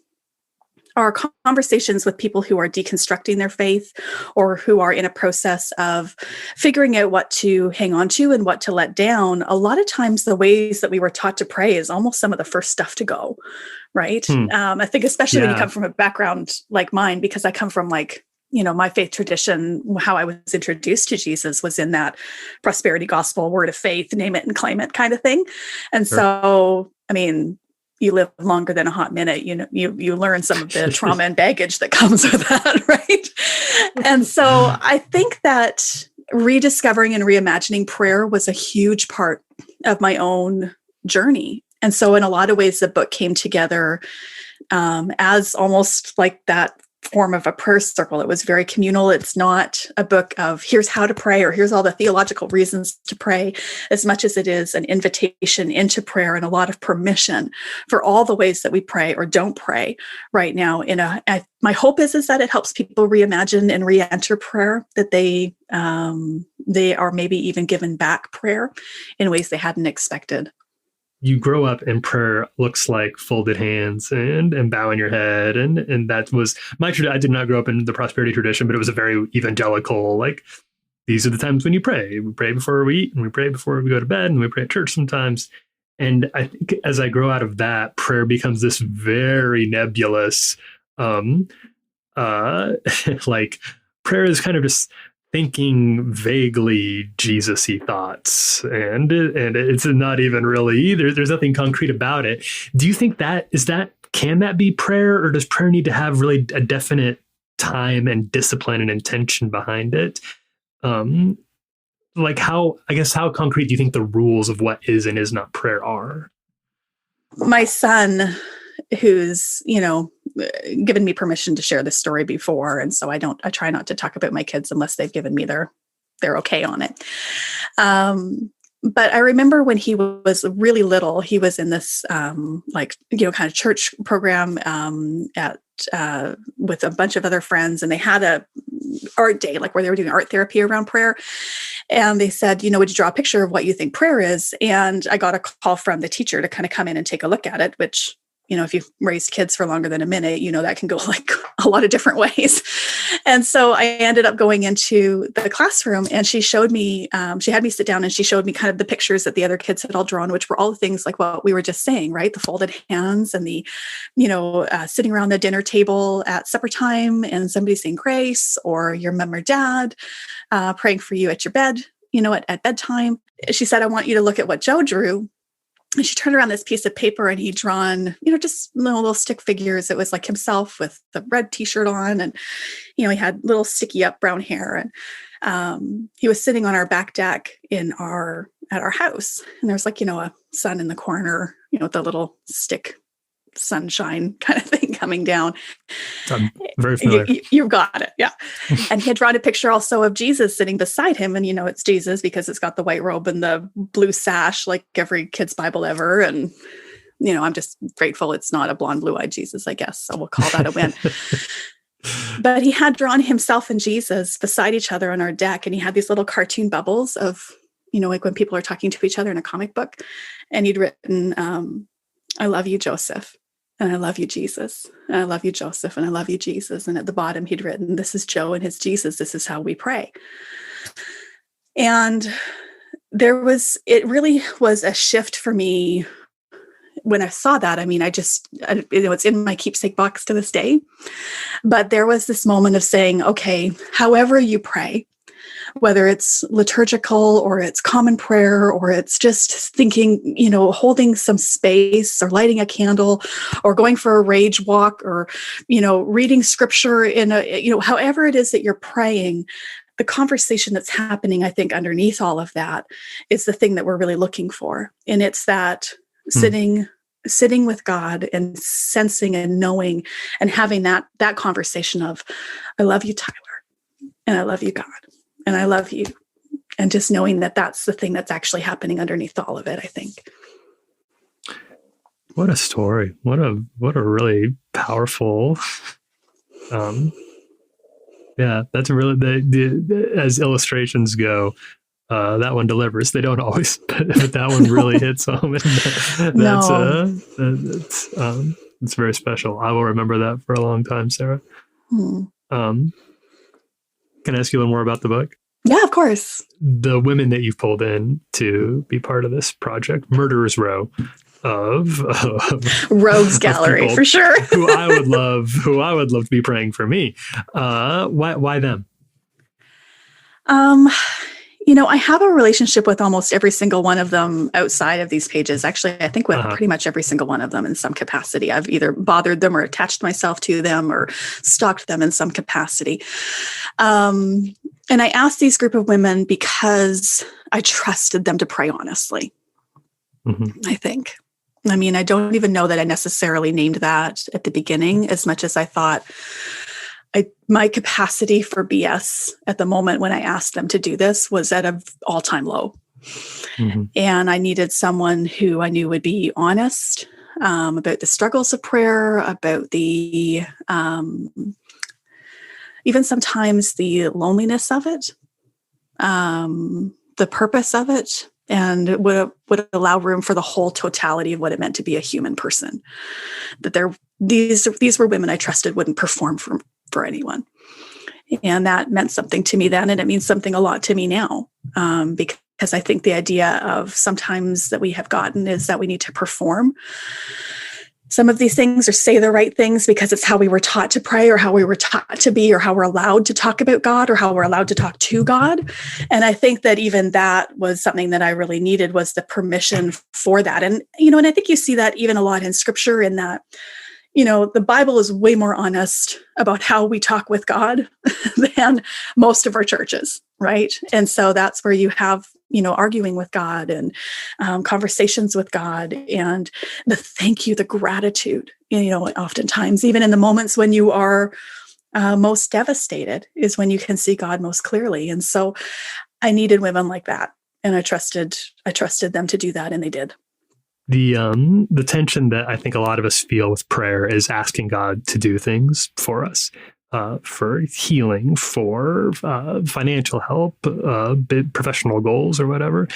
our conversations with people who are deconstructing their faith or who are in a process of figuring out what to hang on to and what to let down, a lot of times the ways that we were taught to pray is almost some of the first stuff to go, right? I think especially when you come from a background like mine, because I come from my faith tradition, how I was introduced to Jesus was in that prosperity gospel, word of faith, name it and claim it kind of thing. And so, you live longer than a hot minute, you learn some of the trauma and baggage that comes with that, right? And so I think that rediscovering and reimagining prayer was a huge part of my own journey. And so in a lot of ways, the book came together as almost like that form of a prayer circle. It was very communal. It's not a book of here's how to pray or here's all the theological reasons to pray, as much as it is an invitation into prayer and a lot of permission for all the ways that we pray or don't pray right now. My hope is that it helps people reimagine and re-enter prayer, that they are maybe even given back prayer in ways they hadn't expected. You grow up and prayer looks like folded hands and bowing your head. And that was my tradition. I did not grow up in the prosperity tradition, but it was a very evangelical, these are the times when you pray. We pray before we eat and we pray before we go to bed and we pray at church sometimes. And I think as I grow out of that, prayer becomes this very nebulous, prayer is kind of just thinking vaguely Jesus-y thoughts, and it's not even really there's nothing concrete about it. Do you think can that be prayer, or does prayer need to have really a definite time and discipline and intention behind it? How concrete do you think the rules of what is and is not prayer are? My son, who's given me permission to share this story before, and so I try not to talk about my kids unless they've given me their okay on it. But I remember when he was really little, he was in this kind of church program with a bunch of other friends, and they had a art day, where they were doing art therapy around prayer. And they said, would you draw a picture of what you think prayer is? And I got a call from the teacher to kind of come in and take a look at it, which, if you've raised kids for longer than a minute, that can go a lot of different ways. And so I ended up going into the classroom, and she showed me, she had me sit down and she showed me kind of the pictures that the other kids had all drawn, which were all the things like what we were just saying, right? The folded hands and the, sitting around the dinner table at supper time and somebody saying grace, or your mom or dad praying for you at your bed, at bedtime. She said, I want you to look at what Joe drew. And she turned around this piece of paper, and he'd drawn, just little stick figures. It was like himself with the red t-shirt on, and, he had little sticky up brown hair. And he was sitting on our back deck at our house. And there's a sun in the corner, with a little stick sunshine kind of thing coming down. I'm very familiar. You've got it. Yeah. And he had drawn a picture also of Jesus sitting beside him. And, it's Jesus because it's got the white robe and the blue sash, like every kid's Bible ever. And, I'm just grateful it's not a blonde, blue-eyed Jesus, I guess. So we'll call that a win. But he had drawn himself and Jesus beside each other on our deck. And he had these little cartoon bubbles of, when people are talking to each other in a comic book. And he'd written, I love you, Joseph. And I love you, Jesus. And I love you, Joseph. And I love you, Jesus. And at the bottom, he'd written, this is Joe and his Jesus. This is how we pray. And it really was a shift for me when I saw that. It's in my keepsake box to this day. But there was this moment of saying, okay, however you pray, whether it's liturgical or it's common prayer or it's just thinking, holding some space or lighting a candle or going for a rage walk or, reading scripture however it is that you're praying, the conversation that's happening, I think, underneath all of that is the thing that we're really looking for. And it's that sitting with God and sensing and knowing and having that conversation of, I love you, Tyler, and I love you, God. And I love you. And just knowing that that's the thing that's actually happening underneath all of it, I think. What a story. What a really powerful, yeah, that's really as illustrations go. That one delivers. They don't always, but that one really hits home. It's very special. I will remember that for a long time, Sarah. Can I ask you a little more about the book? Yeah, of course. The women that you've pulled in to be part of this project, Murderer's Row of Rogues Gallery, for sure. who I would love to be praying for me. Why them? I have a relationship with almost every single one of them outside of these pages. Actually, I think with pretty much every single one of them in some capacity. I've either bothered them or attached myself to them or stalked them in some capacity. And I asked these group of women because I trusted them to pray honestly, I think. I mean, I don't even know that I necessarily named that at the beginning as much as I thought my capacity for BS at the moment when I asked them to do this was at an all-time low. And I needed someone who I knew would be honest about the struggles of prayer, about the even sometimes the loneliness of it, the purpose of it, and would allow room for the whole totality of what it meant to be a human person. That these were women I trusted wouldn't perform for anyone. And that meant something to me then, and it means something a lot to me now, because I think the idea of sometimes that we have gotten is that we need to perform some of these things or say the right things because it's how we were taught to pray or how we were taught to be or how we're allowed to talk about God or how we're allowed to talk to God. And I think that even that was something that I really needed, was the permission for that. And, and I think you see that even a lot in scripture, in that, the Bible is way more honest about how we talk with God than most of our churches, right? And so that's where you have, arguing with God and conversations with God, and the thank you, the gratitude, oftentimes, even in the moments when you are most devastated, is when you can see God most clearly. And so I needed women like that, and I trusted them to do that, and they did. The tension that I think a lot of us feel with prayer is asking God to do things for us, for healing, for financial help, professional goals or whatever.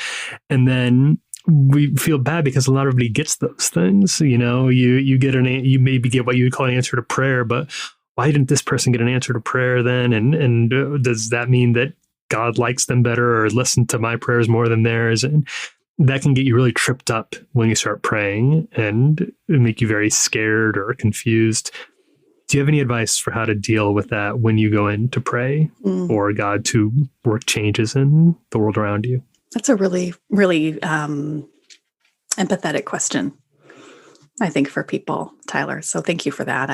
And then we feel bad because not everybody gets those things. You maybe get what you would call an answer to prayer, but why didn't this person get an answer to prayer then? And does that mean that God likes them better or listen to my prayers more than theirs? And that can get you really tripped up when you start praying and make you very scared or confused. Do you have any advice for how to deal with that when you go in to pray or God to work changes in the world around you? That's a really, really empathetic question, I think, for people, Tyler. So thank you for that.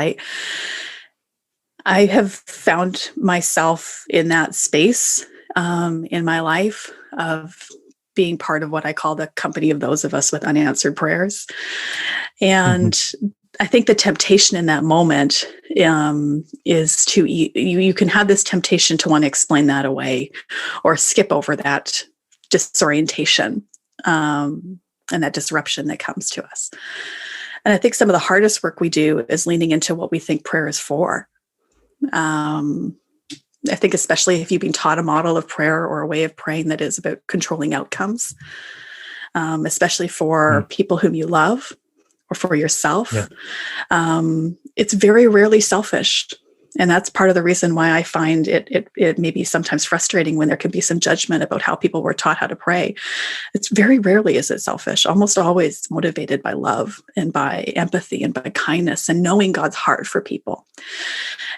I have found myself in that space in my life of being part of what I call the company of those of us with unanswered prayers. And I think the temptation in that moment is to, you can have this temptation to want to explain that away or skip over that disorientation and that disruption that comes to us. And I think some of the hardest work we do is leaning into what we think prayer is for. I think especially if you've been taught a model of prayer or a way of praying that is about controlling outcomes, especially for people whom you love or for yourself, it's very rarely selfish. And that's part of the reason why I find it may be sometimes frustrating when there can be some judgment about how people were taught how to pray. It's very rarely is it selfish, almost always motivated by love and by empathy and by kindness and knowing God's heart for people.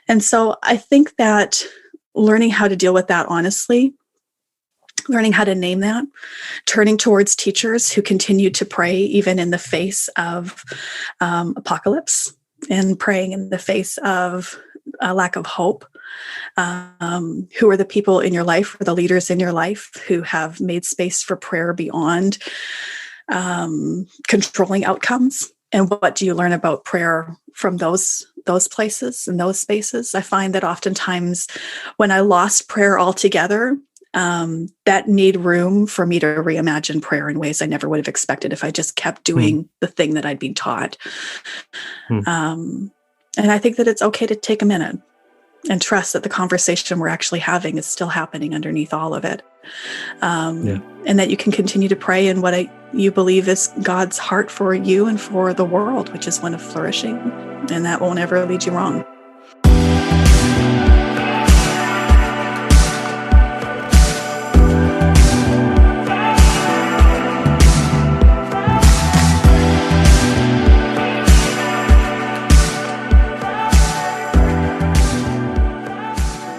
And so I think that learning how to deal with that honestly, learning how to name that, turning towards teachers who continue to pray even in the face of apocalypse and praying in the face of a lack of hope. Who are the people in your life or the leaders in your life who have made space for prayer beyond controlling outcomes? And what do you learn about prayer from those places and those spaces? I find that oftentimes when I lost prayer altogether, that made room for me to reimagine prayer in ways I never would have expected if I just kept doing the thing that I'd been taught. And I think that it's okay to take a minute and trust that the conversation we're actually having is still happening underneath all of it. And that you can continue to pray in what you believe is God's heart for you and for the world, which is one of flourishing. And that won't ever lead you wrong.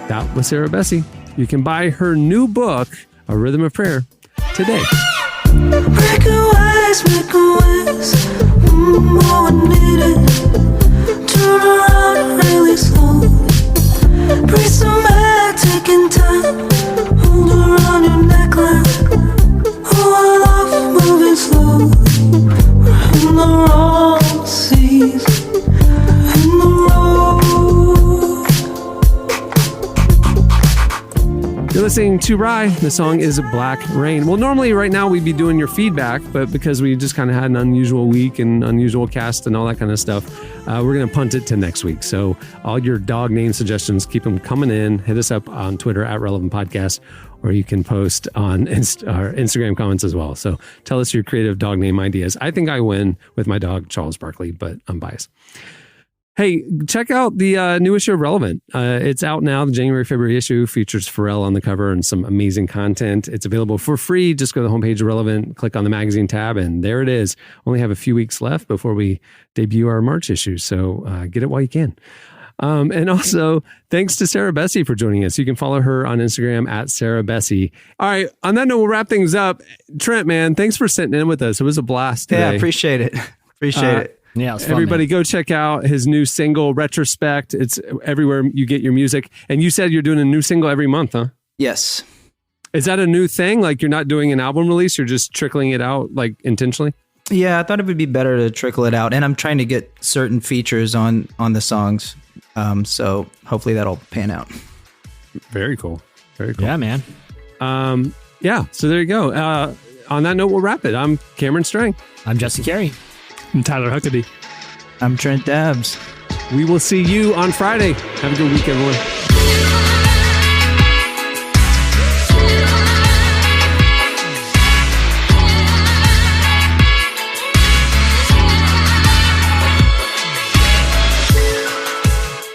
That was Sarah Bessey. You can buy her new book, A Rhythm of Prayer, today. Break a wise, oh, I need it. Turn around really slow. Breathe some air, taking time. Hold around your neckline. Oh, I love moving slow. We're in the wrong season. In the road. You're listening to Rye. The song is Black Rain. Well, normally right now we'd be doing your feedback, but because we just kind of had an unusual week and unusual cast and all that kind of stuff, we're going to punt it to next week. So all your dog name suggestions, keep them coming in. Hit us up on Twitter at Relevant Podcast, or you can post on our Instagram comments as well. So tell us your creative dog name ideas. I think I win with my dog, Charles Barkley, but I'm biased. Hey, check out the new issue of Relevant. It's out now. The January-February issue features Pharrell on the cover and some amazing content. It's available for free. Just go to the homepage of Relevant, click on the magazine tab, and there it is. Only have a few weeks left before we debut our March issue, so get it while you can. And also, thanks to Sarah Bessey for joining us. You can follow her on Instagram at Sarah Bessey. All right, on that note, we'll wrap things up. Trent, man, thanks for sitting in with us. It was a blast today. Yeah, appreciate it. Appreciate it. Yeah, it was fun, everybody man. go check out his new single, Retrospect. It's everywhere you get your music. And you said you're doing a new single every month, huh? Yes. Is that a new thing? Like you're not doing an album release, you're just trickling it out like intentionally? Yeah, I thought it would be better to trickle it out. And I'm trying to get certain features on the songs. So hopefully that'll pan out. Very cool. Very cool. Yeah, man. Yeah, so there you go. On that note, we'll wrap it. I'm Cameron Strang. I'm Jesse Carey. I'm Tyler Huckabee. I'm Trent Dabbs. We will see you on Friday. Have a good week, everyone.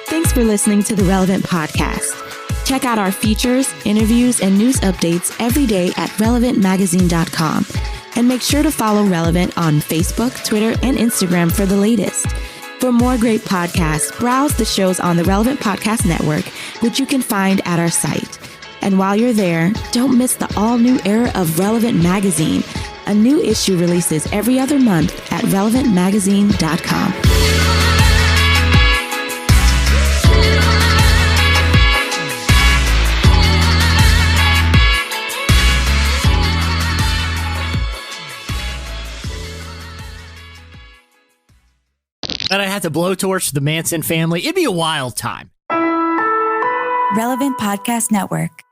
Thanks for listening to the Relevant Podcast. Check out our features, interviews, and news updates every day at relevantmagazine.com. And make sure to follow Relevant on Facebook, Twitter, and Instagram for the latest. For more great podcasts, browse the shows on the Relevant Podcast Network, which you can find at our site. And while you're there, don't miss the all-new era of Relevant Magazine. A new issue releases every other month at relevantmagazine.com. That I had to blowtorch the Manson family. It'd be a wild time. Relevant Podcast Network.